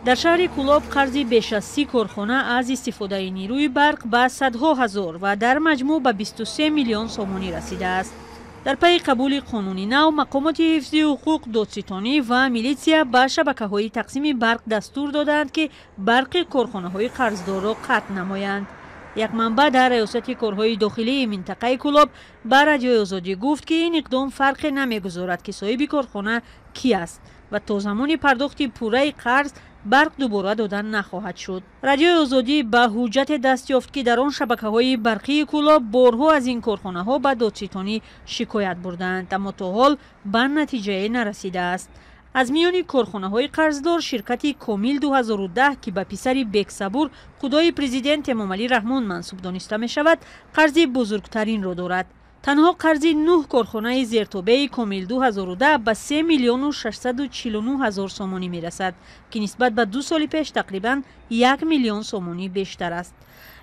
در شهر کولاب قرضی بیش از 30 کارخانه از استفاده نیروی برق به صدها هزار و در مجموع به 23 میلیون سومانی رسیده است. در پی قبول قانون نو، مقامات حفظی حقوق دادستانی و میلیسیا به شبکه‌های تقسیم برق دستور دادند که برق کارخانه‌های قرضدار را قطع نمایند. یک منبع در ریاست کارهای داخلی منطقه کولاب به رادیوی آزادی گفت که این اقدام فرق نمیگذارد که صاحب کارخانه کی است و تا زمان پرداخت پوره قرض برق دوباره دادن نخواهد شد. رادیوی آزادی به حجت دست یافت که در آن شبکه‌های برقی کولاب بارها از این کارخانه‌ها به دادستانی شکایت بردند، اما تا حال به نتیجه نرسیده است. از میان کارخانه‌های قرضدار شرکت کامیل 2010 که به پسر بیک صبور خدای پرزیدنت امام علی رحمان منسوب دانسته می شود، قرض بزرگترین را دارد. تنها قرض 9 کارخانه زیرتابه کامیل 2010 به 3 میلیون و 649 هزار سومانی می رسد که نسبت به 2 سال پیش تقریباً 1 میلیون سومانی بیشتر است.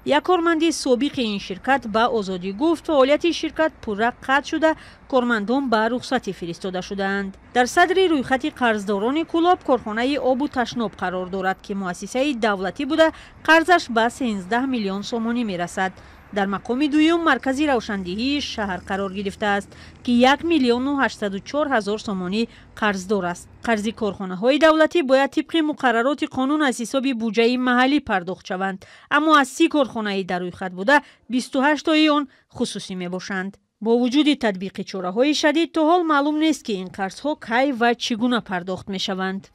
یک کارمند سابق این شرکت به آزادی گفت فعالیت شرکت پوره قطع شده، کارمندان به رخصتی فرستاده شدند. در صدر رویخط قرضداران کولاب کارخانه آب و تشناب قرار دارد که مؤسسه دولتی بوده، قرضش به 13 میلیون سومانی می رسد. در مقام دوم مرکز روشندهی شهر قرار گرفته است که 1 میلیون و 804 هزار سومانی قرضدار است. قرض کارخانه های دولتی باید طبق مقررات قانون از حساب بودجه محلی پرداخت شوند، اما از 30 کارخانه در روی خط بوده 28 تای آن خصوصی می باشند. با وجود تطبیق چاره های شدید تا حال معلوم نیست که این قرض ها کی و چگونه پرداخت می شوند.